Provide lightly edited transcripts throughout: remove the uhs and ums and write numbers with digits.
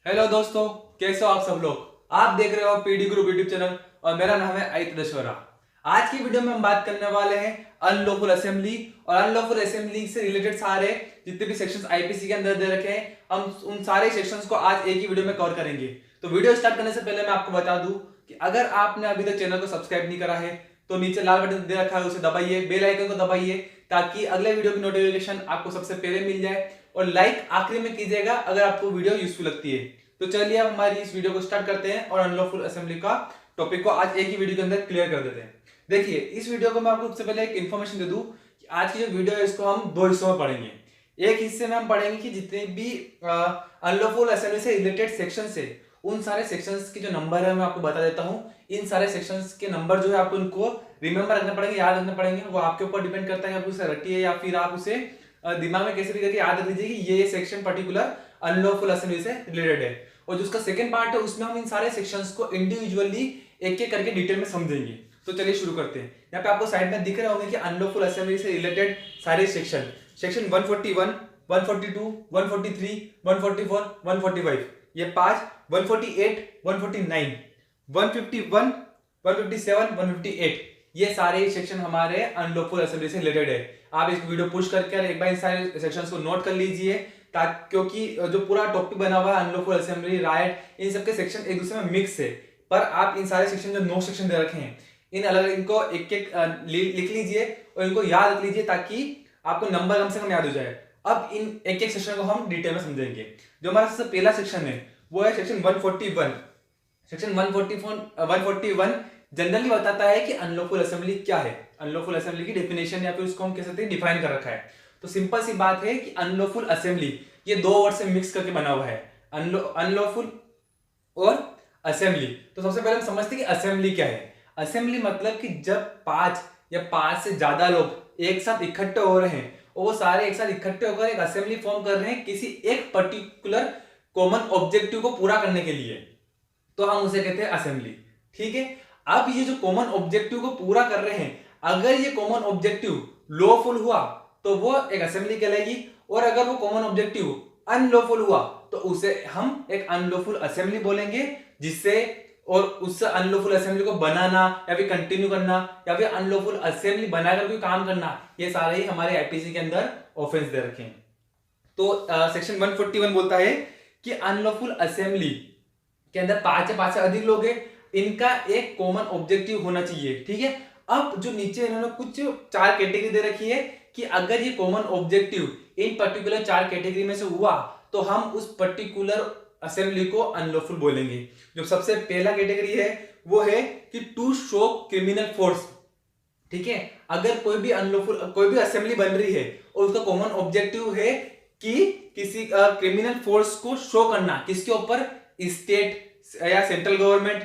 Hello दोस्तों, कैसे हो आप सब लोग। आप देख रहे हो पीडी ग्रुप यूट्यूब चैनल और मेरा नाम है आदित्य दशवरा। आज की वीडियो में हम बात करने वाले हैं अनलॉफुल असेंबली और अनलॉफुल असेंबली से रिलेटेड सारे जितने भी सेक्शंस आईपीसी के अंदर दे रखे हैं, हम उन सारे सेक्शंस को आज एक ही वीडियो में कवर करेंगे। तो वीडियो स्टार्ट करने से पहले मैं आपको बता दूं कि अगर आपने अभी तक चैनल को सब्सक्राइब नहीं करा है तो नीचे लाल बटन दे रखा है, उसे दबाइए, बेल आइकन को दबाइए ताकि अगले वीडियो की नोटिफिकेशन आपको सबसे पहले मिल जाए। और लाइक आखिरी में कीजिएगा अगर आपको वीडियो यूजफुल लगती है। तो चलिए अब हमारी इस वीडियो को स्टार्ट करते हैं और अनलॉफुल असेंबली का टॉपिक को आज एक ही वीडियो के अंदर क्लियर कर देते हैं। देखिए, इस वीडियो को मैं आपको सबसे पहले एक इन्फॉर्मेशन दे दूं कि आज की जो वीडियो है इसको हम दो हिस्सों में पढ़ेंगे। एक हिस्से में हम पढ़ेंगे कि जितने भी अनलॉफुल असेंबली से रिलेटेड सेक्शन है उन सारे सेक्शंस के जो नंबर है मैं आपको बता देता हूं। इन सारे सेक्शंस के नंबर जो है आपको उनको रिमेंबर रखने पड़ेंगे, याद रखने पड़ेंगे। वो आपके ऊपर डिपेंड करता है कि आप उसे रटिए या फिर आप उसे दिमाग में कैसे भी करके याद रख लीजिए कि ये सेक्शन पर्टिकुलर अनलॉफुल असेंबली से रिलेटेड है। और जो उसका सेकंड पार्ट है उसमें हम इन सारे सेक्शंस को इंडिविजुअली एक एक करके डिटेल में समझेंगे। तो चलिए शुरू करते हैं। यहाँ पे आपको साइड में दिख रहे होंगे कि अनलॉफुल असेंबली से रिलेटेड सारे सेक्शन 141, 142, 143, 144, 145, ये 5, 148, 149, 151, 157, 158, ये सारे सेक्शन हमारे अनलॉफुल असेंबली से रिलेटेड है। आप इस वीडियो पुश करके एक बार इन सारे सेक्शंस को नोट कर लीजिए क्योंकि जो पूरा टॉपिक बना हुआ है अनलॉफुल असेंबली, राइट, इन सबके सेक्शन एक दूसरे में मिक्स है। पर आप इन सारे सेक्शन जो 9 सेक्शन दे रखे हैं इन अलग इनको एक एक लिख लीजिए और इनको याद रख लीजिए ताकि आपको नंबर कम से कम याद हो जाए। अब इन एक एक सेक्शन को हम डिटेल में समझेंगे। जो हमारा सबसे पहला सेक्शन है वो है सेक्शन 141। सेक्शन 141 जनरली बताता है कि अनलॉफुल असेंबली क्या है। अनलॉफुल असेंबली की डेफिनेशन या फिर उसको हम कह सकते हैं डिफाइन कर रखा है। तो सिंपल सी बात है कि अनलॉफुल असेंबली ये दो वर्ड से मिक्स करके बना हुआ है, अनलॉफुल और असेंबली। तो सबसे पहले हम समझते हैं कि असेंबली क्या है। असेंबली मतलब कि जब 5 या 5 से ज्यादा लोग एक साथ इकट्ठे हो रहे हैं और वो सारे एक साथ इकट्ठे होकर एक असेंबली फॉर्म कर रहे हैं किसी एक पर्टिकुलर कॉमन ऑब्जेक्टिव को पूरा करने के लिए, तो हम उसे कहते हैं असेंबली। ठीक है। अब ये जो कॉमन ऑब्जेक्टिव को पूरा कर रहे हैं, अगर ये कॉमन ऑब्जेक्टिव लॉफुल हुआ तो वो एक असेंबली कहलाएगी, और अगर वो कॉमन ऑब्जेक्टिव अनलॉफुल हुआ तो उसे हम एक अनलॉफुल असेंबली बोलेंगे। जिससे और उस अनलॉफुल असेंबली को बनाना या फिर कंटिन्यू करना या फिर अनलॉफुल असेंबली बनाकर कोई काम करना, ये सारे ही हमारे आईपीसी के अंदर ऑफेंस दे रखे हैं। तो सेक्शन 141 बोलता है कि अनलॉफुल असेंबली के अंदर 5 या 5 से अधिक लोग हैं, इनका एक कॉमन ऑब्जेक्टिव होना चाहिए। ठीक है। अब जो नीचे इन्होंने कुछ 4 कैटेगरी दे रखी है कि अगर ये कॉमन ऑब्जेक्टिव इन पर्टिकुलर 4 कैटेगरी में से हुआ तो हम उस पर्टिकुलर असेंबली को अनलॉफुल बोलेंगे। जो सबसे पहला कैटेगरी है वो है कि टू शो क्रिमिनल फोर्स। ठीक है। अगर कोई भी अनलॉफुल कोई भी असेंबली बन रही है और उसका कॉमन ऑब्जेक्टिव है कि किसी क्रिमिनल फोर्स को शो करना, किसके ऊपर, स्टेट या सेंट्रल गवर्नमेंट,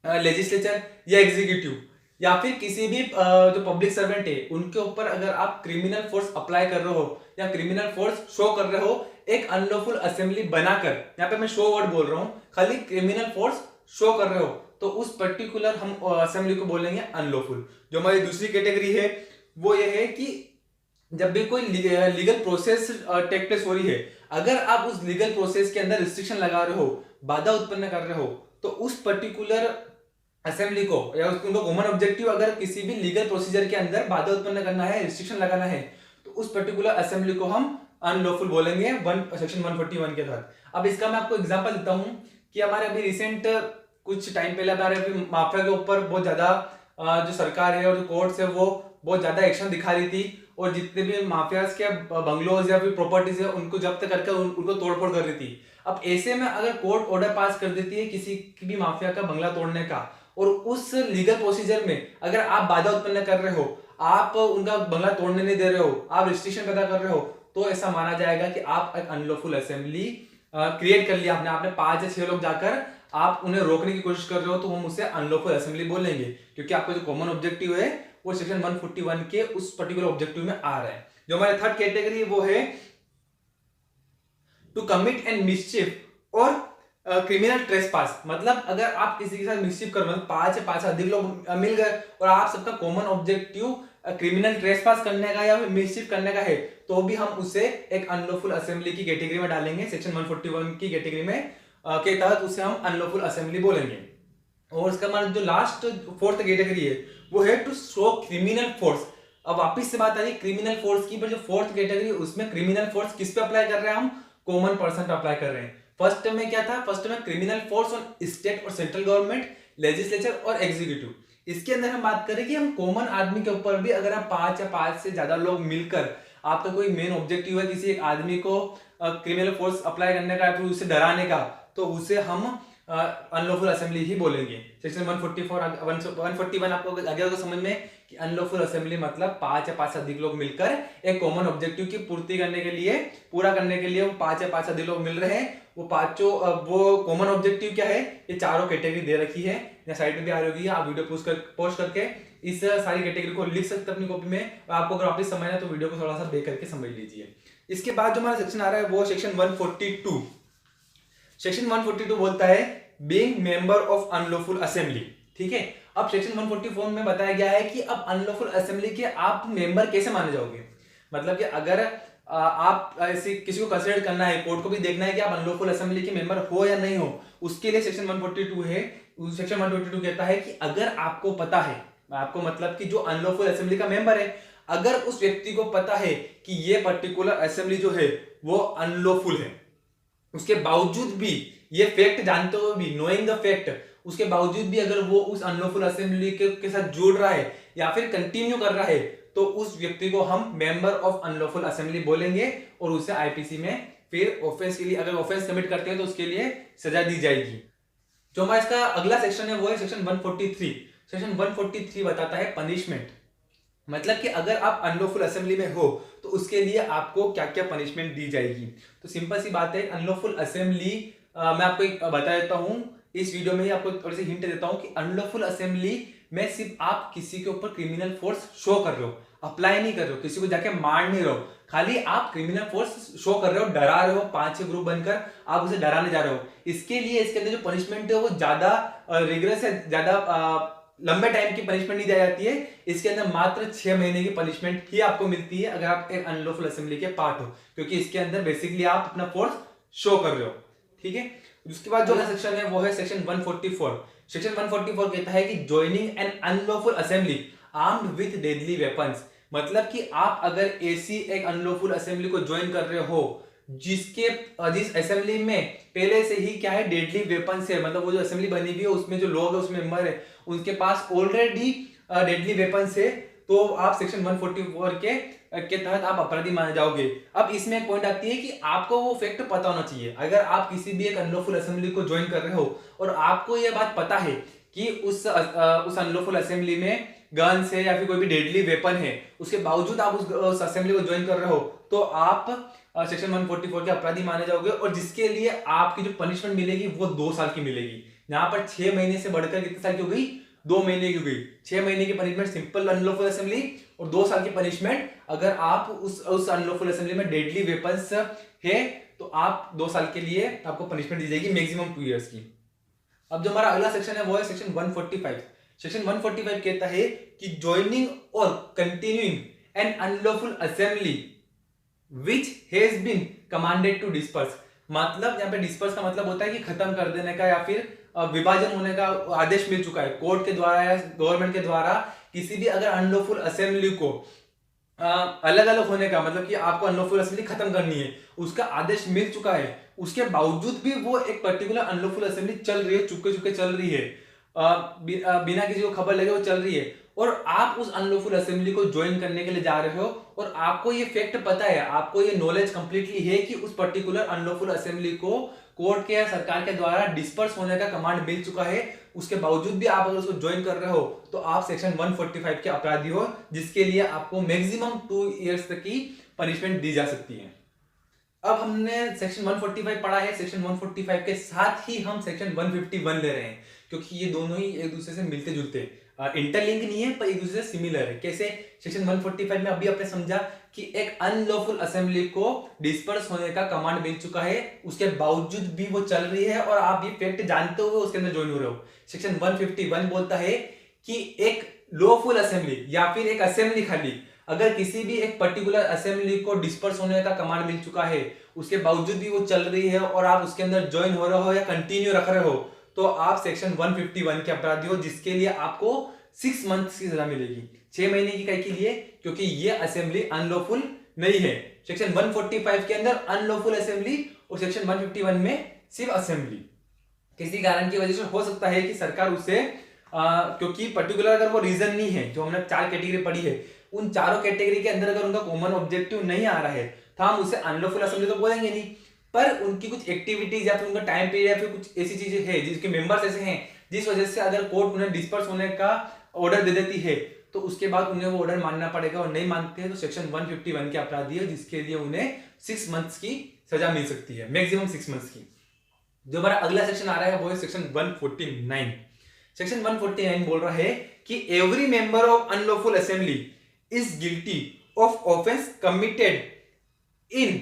लेजिस्लेचर या एग्जीक्यूटिव या फिर किसी भी जो पब्लिक सर्वेंट है उनके ऊपर अगर आप क्रिमिनल फोर्स अप्लाई कर रहे हो या क्रिमिनल फोर्स शो कर रहे हो एक अनलॉफुल असेंबली बनाकर, यहाँ पे मैं शो वर्ड बोल रहा हूं, खाली क्रिमिनल फोर्स शो कर रहे हो तो उस पर्टिकुलर हम असेंबली को बोलेंगे अनलॉफुल। जो हमारी दूसरी कैटेगरी है वो ये है कि जब भी कोई लीगल प्रोसेस टेक प्लेस हो रही है, अगर आप उस लीगल प्रोसेस के अंदर रिस्ट्रिक्शन लगा रहे हो, बाधा उत्पन्न कर रहे हो, तो उस पर्टिकुलर असेंबली को या उनको कॉमन ऑब्जेक्टिव अगर किसी भी लीगल प्रोसीजर के अंदर बाधा उत्पन्न करना है, रिस्ट्रिक्शन लगाना है, तो उस पर्टिकुलर असेंबली को हम अनलॉफुल बोलेंगे सेक्शन 141 के तहत। अब इसका मैं आपको एग्जांपल देता हूं कि हमारे अभी रिसेंट कुछ टाइम पहले हमारे माफिया के ऊपर बहुत ज्यादा जो सरकार है और जो कोर्ट्स है वो बहुत ज्यादा एक्शन दिखा रही थी और जितने भी माफियाज के बंगलोज या फिर प्रॉपर्टीज है उनको जब्त करके उनको तोड़फोड़ कर रही थी। अब ऐसे में अगर कोर्ट ऑर्डर पास कर देती है किसी भी माफिया का बंगला तोड़ने का और उस लीगल प्रोसीजर में अगर आप बाधा उत्पन्न कर रहे हो, आप उनका बंगला तोड़ने नहीं दे रहे हो, आप रिस्ट्रिक्शन पैदा कर रहे हो, तो ऐसा माना जाएगा कि आप एक अनलॉफुल असेंबली क्रिएट कर लिया आपने। 5 या 6 लोग जाकर आप उन्हें रोकने की कोशिश कर रहे हो तो हम उसे अनलॉफुल असेंबली बोलेंगे क्योंकि आपका जो कॉमन ऑब्जेक्टिव है वो सेक्शन 141 के उस पर्टिकुलर ऑब्जेक्टिव में आ रहा है। जो हमारे थर्ड कैटेगरी वो है टू कमिट एंड मिसचिफ और क्रिमिनल ट्रेसपास। मतलब अगर आप किसी के साथ मिसचिफ कर, मतलब 5 या 5 से अधिक लोग मिल गए और आप सबका कॉमन ऑब्जेक्टिव क्रिमिनल ट्रेसपास करने का या मिसचिफ करने का है तो भी हम उसे एक अनलॉफुल असेंबली की कैटेगरी में डालेंगे, सेक्शन 141 की कैटेगरी में के तहत उसे हम अनलॉफुल असेंबली बोलेंगे। और उसका हमारा जो लास्ट फोर्थ कैटेगरी है वो है टू शो क्रिमिनल फोर्स। अब वापिस से बात आ रही है क्रिमिनल फोर्स की, पर जो फोर्थ कैटेगरी उसमें क्रिमिनल फोर्स किस पे अप्लाई कर रहे हैं, हम कॉमन पर्सन पे अप्लाई कर रहे हैं। फर्स्ट में क्या था, फर्स्ट में क्रिमिनल फोर्स ऑन स्टेट और सेंट्रल गवर्नमेंट, लेजिस्लेचर और एग्जीक्यूटिव। इसके अंदर हम बात करें कि हम कॉमन आदमी के ऊपर भी अगर आप 5 या 5 से ज्यादा लोग मिलकर आपका कोई मेन ऑब्जेक्टिव है किसी एक आदमी को क्रिमिनल फोर्स अप्लाई करने का या फिर उसे डराने का, तो उसे हम अनलॉफुल असेंबली ही बोलेंगे। सेक्शन 141 आपको आगे होगा समझ में कि अनलॉफुल असेंबली मतलब 5 या 5 से अधिक लोग मिलकर एक कॉमन ऑब्जेक्टिव की पूर्ति करने के लिए, पूरा करने के लिए वो 5 या 5 से अधिक लोग मिल रहे हैं। वो पांचों, वो कॉमन ऑब्जेक्टिव क्या है, ये चारों कैटेगरी दे रखी है, या साइड में भी आ रही होगी, आप वीडियो पोस्ट करके इस सारी कैटेगरी को लिख सकते हैं अपनी कॉपी में। और आपको अगर वापस समझना है तो वीडियो को थोड़ा सा देख करके समझ लीजिए। इसके बाद जो हमारा सेक्शन आ रहा है वो सेक्शन 142। सेक्शन 142 बोलता है being member of unlawful assembly. ठीक है, अब सेक्शन 144 में बताया गया है कि अब अनलॉफुल असेंबली के आप मेंबर कैसे माने जाओगे। मतलब कि अगर आप ऐसे किसी को कंसिडर करना है, कोर्ट को भी देखना है कि आप अनलॉफुल असेंबली के मेंबर हो या नहीं हो, उसके लिए सेक्शन 142 है। सेक्शन 142 कहता है कि अगर आपको पता है, आपको मतलब कि जो अनलॉफुल असेंबली का मेंबर है, अगर उस व्यक्ति को पता है कि ये पर्टिकुलर असेंबली जो है वो अनलॉफुल है, उसके बावजूद भी, ये फैक्ट जानते हुए भी, नोइंग द फैक्ट, उसके बावजूद भी अगर वो उस अनलॉफुल असेंबली के साथ जुड़ रहा है या फिर कंटिन्यू कर रहा है, तो उस व्यक्ति को हम मेंबर ऑफ अनलॉफुल असेंबली बोलेंगे और उसे आईपीसी में फिर ऑफेंस के लिए, अगर ऑफेंस कमिट करते हैं तो उसके लिए सजा दी जाएगी। जो हमारा इसका अगला सेक्शन है वो है सेक्शन 143। सेक्शन 143 बताता है पनिशमेंट। मतलब कि अगर आप अनलॉफुल असेंबली में हो तो उसके लिए आपको क्या क्या पनिशमेंट दी जाएगी। तो सिंपल सी बात है, अनलॉफुल असेंबली मैं आपको एक बता देता हूं, इस वीडियो में ही आपको थोड़ी सी हिंट देता हूं कि अनलॉफुल असेंबली में सिर्फ आप किसी के ऊपर क्रिमिनल फोर्स शो कर रहे हो, अप्लाई नहीं कर रहे हो, किसी को जाके मार नहीं रहे हो, खाली आप क्रिमिनल फोर्स शो कर रहे हो, डरा रहे हो, 5-6 ग्रुप बनकर आप उसे डराने जा रहे हो। इसके लिए इसके अंदर जो पनिशमेंट है वो ज्यादा रिग्रेस है, ज्यादा लंबे टाइम की पनिशमेंट नहीं दी जाती है। इसके अंदर मात्र 6 महीने की पनिशमेंट ही आपको मिलती है अगर आप एक अनलॉफुल असेंबली के पार्ट हो, क्योंकि इसके अंदर बेसिकली आप अपना फोर्स शो कर रहे हो। ठीक है, उसके बाद जो अगला सेक्शन है वो है सेक्शन 144। सेक्शन 144 कहता है कि joining an unlawful assembly armed with deadly weapons. मतलब कि आप अगर ऐसी एक अनलॉफुल असेंबली को ज्वाइन कर रहे हो जिस असेंबली में पहले से ही क्या है, डेडली वेपन्स है, मतलब वो जो असेंबली बनी हुई है उसमें जो लोग है, उसमें मेंबर है, उनके पास ऑलरेडी डेडली वेपन्स है, तो आप सेक्शन 144 के तहत आप अपराधी माने जाओगे। अब इसमें एक पॉइंट आती है कि आपको वो फैक्ट पता होना चाहिए। अगर आप किसी भी एक अनलॉफुल असेंबली को ज्वाइन कर रहे हो और आपको ये बात पता है कि उस अनलॉफुल असेंबली में गन्स है या फिर कोई भी डेडली वेपन है, उसके बावजूद आप उस असेंबली को ज्वाइन कर रहे हो, तो आप सेक्शन 144 के अपराधी माने जाओगे। और जिसके लिए आपकी जो पनिशमेंट मिलेगी वो 2 साल की मिलेगी। यहाँ पर 6 महीने से बढ़कर कितने साल की हो गई, 2 महीने की हो गई। 6 महीने की पनिशमेंट सिंपल अनलॉफुल असेंबली और 2 साल की पनिशमेंट अगर आप उस अनलॉफुल असेंबली में डेडली वेपन्स है, तो आप 2 साल के लिए आपको पनिशमेंट दी जाएगी, मैक्सिमम 2 इयर्स की। अब जो हमारा अगला सेक्शन है वो है सेक्शन 145। सेक्शन 145 कहता है कि ज्वाइनिंग और continuing an unlawful assembly which has been commanded to disperse. मतलब यहाँ पे डिस्पर्स का मतलब होता है कि खत्म कर देने का या फिर विभाजन होने का आदेश मिल चुका है कोर्ट के द्वारा या गवर्नमेंट के द्वारा। किसी भी अगर अनलॉफुल असेंबली को अलग अलग होने का, मतलब कि आपको अनलॉफुल असेंबली खत्म करनी है, उसका आदेश मिल चुका है, उसके बावजूद भी वो एक पर्टिकुलर अनलॉफुल असेंबली चल रही है, चुपके चुपके चल रही है, बिना किसी को खबर लगे वो चल रही है, और आप उस अनलॉफुल असेंबली को ज्वाइन करने के लिए जा रहे हो और आपको ये फैक्ट पता है, आपको ये नॉलेज कंप्लीटली है कि उस पर्टिकुलर अनलॉफुल असेंबली को कोर्ट के या सरकार के द्वारा डिस्पर्स होने का कमांड मिल चुका है, उसके बावजूद भी आप अगर उसको ज्वाइन कर रहे हो तो आप सेक्शन 145 के अपराधी हो, जिसके लिए आपको मैक्सिमम 2 इयर्स तक की पनिशमेंट दी जा सकती है। अब हमने सेक्शन 145 पढ़ा है, सेक्शन 145 के साथ ही हम सेक्शन 151 ले रहे हैं, क्योंकि ये दोनों ही एक दूसरे से मिलते जुलते, इंटरलिंक नहीं है पर एक दूसरे से सिमिलर है। कैसे? सेक्शन 145 में अभी आपने समझा कि एक अनलॉफुल असेंबली को डिस्पर्स होने का कमांड मिल चुका है, उसके बावजूद भी वो चल रही है और आप ये फैक्ट जानते हुए उसके अंदर ज्वाइन हो रहे हो। सेक्शन 151 बोलता है कि एक लॉफुल असेंबली या फिर एक असेंबली खाली अगर किसी भी एक पर्टिकुलर असेंबली को डिस्पर्स होने का कमांड मिल चुका है, उसके बावजूद भी वो चल रही है और आप उसके अंदर ज्वाइन हो रहे हो या कंटिन्यू रख रहे हो, तो आप सेक्शन 151 के अपराधी हो, जिसके लिए आपको 6 मंथ्स की सजा मिलेगी। 6 महीने की कई के लिए, क्योंकि ये असेंबली अनलॉफुल नहीं है। सेक्शन 145 के अंदर अनलॉफुल असेंबली और सेक्शन 151 में सिर्फ असेंबली। किसी कारण की वजह से हो सकता है कि सरकार उसे क्योंकि पर्टिकुलर अगर वो रीजन नहीं है, जो हमने 4 कैटेगरी पढ़ी है, उन चारों कैटेगरी के अंदर अगर उनका कॉमन ऑब्जेक्टिव नहीं आ रहा है, तो हम उसे अनलॉफुल असेंबली तो बोलेंगे नहीं, पर उनकी कुछ एक्टिविटीज या फिर उनका टाइम पीरियड या फिर कुछ ऐसी चीजें हैं जिसके मेंबर्स ऐसे हैं जिस वजह से अगर कोर्ट उन्हें डिस्पर्स होने का ऑर्डर दे देती है, तो उसके बाद उन्हें वो ऑर्डर मानना पड़ेगा, और नहीं मानते हैं तो सेक्शन 151 के अपराधी है, जिसके लिए उन्हें 6 मंथ्स की सजा मिल सकती है, मैक्सिमम 6 मंथ्स की। जो हमारा अगला सेक्शन आ रहा है वो है सेक्शन 149। सेक्शन 149 बोल रहा है कि every member of unlawful assembly is guilty of offence committed in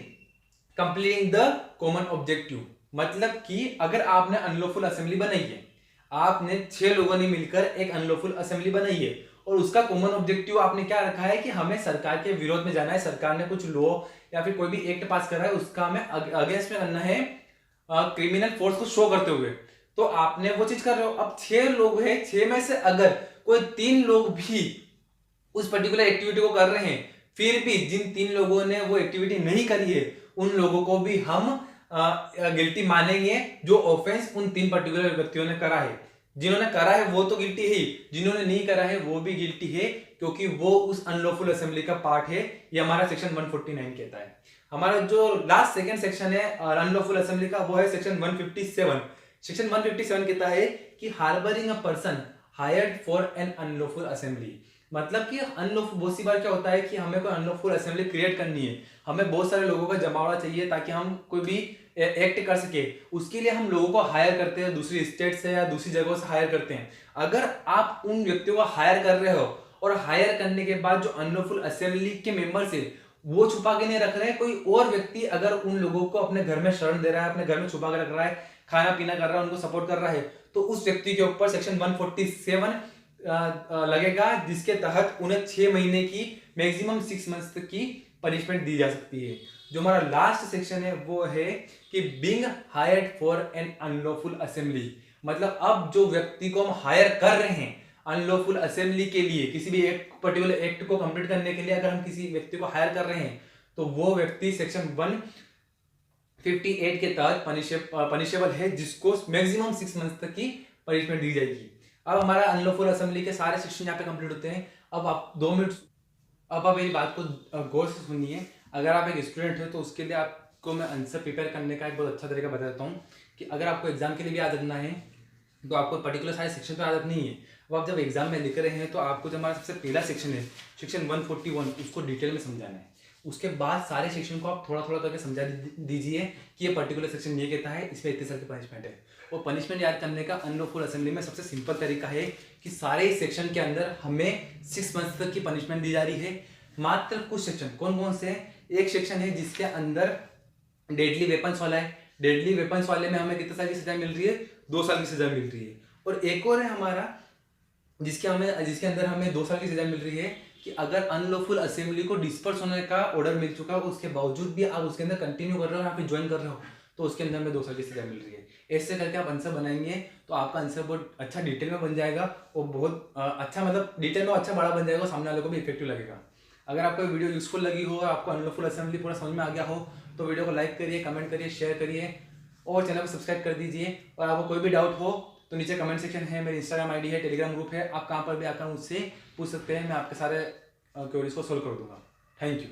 completing the common objective. मतलब कि अगर आपने अनलॉफुल असेंबली बनाई है, आपने 6 लोगों ने मिलकर एक अनलॉफुल असेंबली बनाई है, और उसका कॉमन ऑब्जेक्टिव आपने क्या रखा है कि हमें सरकार के विरोध में जाना है, सरकार ने कुछ लॉ या फिर कोई भी एक्ट पास कर रहा है, उसका हमें अगेंस्ट में करना है क्रिमिनल फोर्स को शो करते हुए, तो आपने वो चीज कर रहे हो। अब 6 लोग हैं, 6 में से अगर कोई 3 लोग भी उस पर्टिकुलर एक्टिविटी को कर रहे हैं, फिर भी जिन 3 लोगों ने वो एक्टिविटी नहीं करी है, उन लोगों को भी हम गिल्टी मानेंगे, जो ऑफेंस उन 3 पर्टिकुलर व्यक्तियों ने करा है। जिन्होंने करा है वो तो गिल्टी है, जिन्होंने नहीं करा है वो भी गिल्टी है, क्योंकि वो उस अनलॉफुल असेंबली का पार्ट है। ये हमारा सेक्शन 149 कहता है। हमारा जो लास्ट सेकंड सेक्शन है अनलॉफुल असेंबली का, वो है सेक्शन 157। सेक्शन 157 कहता है कि harbouring a person hired for an unlawful assembly. मतलब कि अनलॉफुल, बहुत सी बार क्या होता है कि हमें कोई अनलॉफुल असेंबली क्रिएट करनी है, हमें बहुत सारे लोगों का जमावड़ा चाहिए ताकि हम कोई भी एक्ट कर सके, उसके लिए हम लोगों को हायर करते हैं, दूसरी स्टेट से या दूसरी जगहों से हायर करते हैं। अगर आप उन व्यक्तियों को हायर कर रहे हो और हायर करने के बाद जो अनलॉफुल असेंबली के मेंबर्स है वो छुपा के नहीं रख रहे हैं, कोई और व्यक्ति अगर उन लोगों को अपने घर में शरण दे रहा है, अपने घर में छुपा के रख रहा है, खाना पीना कर रहा है, उनको सपोर्ट कर रहा है, तो उस व्यक्ति के ऊपर सेक्शन 147 लगेगा, जिसके तहत उन्हें 6 महीने की मैक्सिमम 6 मंथ्स तक की पनिशमेंट दी जा सकती है। जो हमारा लास्ट सेक्शन है वो है कि being hired for an unlawful assembly. मतलब अब जो व्यक्ति को हम हायर कर रहे हैं अनलॉफुल असेंबली के लिए, किसी भी एक पर्टिकुलर एक्ट को कंप्लीट करने के लिए अगर हम किसी व्यक्ति को हायर कर रहे हैं, तो वो व्यक्ति सेक्शन 158 के तहत पनिशेबल है, जिसको मैक्सिमम 6 मंथ्स तक की पनिशमेंट दी जाएगी। अब हमारा अनलॉफुल असेंबली के सारे सेक्शन यहाँ पे कंप्लीट होते हैं। अब आप 2 मिनट, अब आप मेरी बात को गौर से सुनिए। अगर आप एक स्टूडेंट हो तो उसके लिए आपको मैं आंसर प्रिपेयर करने का एक बहुत अच्छा तरीका बता देता हूँ कि अगर आपको एग्जाम के लिए भी याद रखना है तो आपको पर्टिकुलर सारे सेक्शन पर आदत नहीं है। वो आप जब एग्जाम में लिख रहे हैं तो आपको जो हमारा सबसे पहला सेक्शन है सेक्शन 141, उसको डिटेल में समझाना है। उसके बाद सारे सेक्शन को आप थोड़ा थोड़ा करके समझा दीजिए कि ये पर्टिकुलर सेक्शन ये कहता है, इसमें इतने साल की पनिशमेंट है। और पनिशमेंट याद करने का अनलॉफुल असेंबली में सबसे सिंपल तरीका है कि सारे सेक्शन के अंदर हमें 6 मंथ्स तक की पनिशमेंट दी जा रही है। मात्र कुछ सेक्शन, कौन कौन से हैं? एक सेक्शन है जिसके अंदर डेडली वेपन्स वाला है। डेडली वेपन्स वाले में हमें कितने साल की सजा मिल रही है? 2 साल की सजा मिल रही है। और एक और है हमारा जिसके अंदर हमें 2 साल की सजा मिल रही है कि अगर अनलॉफुल असेंबली को डिस्पर्स होने का ऑर्डर मिल चुका है, उसके बावजूद भी आप उसके अंदर कंटिन्यू कर रहे हो, यहाँ पे ज्वाइन कर रहे हो, तो उसके अंदर हमें 2 साल की सजा मिल रही है। ऐसे करके आप आंसर बनाएंगे तो आपका आंसर बहुत अच्छा डिटेल में बन जाएगा और बहुत अच्छा, मतलब डिटेल में अच्छा बड़ा बन जाएगा, सामने वाले को भी इफेक्टिव लगेगा। अगर आपको वीडियो यूजफुल लगी हो और आपको अनलॉफुल असेंबली पूरा समझ में आ गया हो तो वीडियो को लाइक करिए, कमेंट करिए, शेयर करिए और चैनल को सब्सक्राइब कर दीजिए। और आपको कोई भी डाउट हो तो नीचे कमेंट सेक्शन है, मेरी इंस्टाग्राम आईडी है, टेलीग्राम ग्रुप है, आप कहाँ पर भी आकर मुझसे पूछ सकते हैं, मैं आपके सारे क्वेरीज को सोल्व कर दूंगा। Thank you.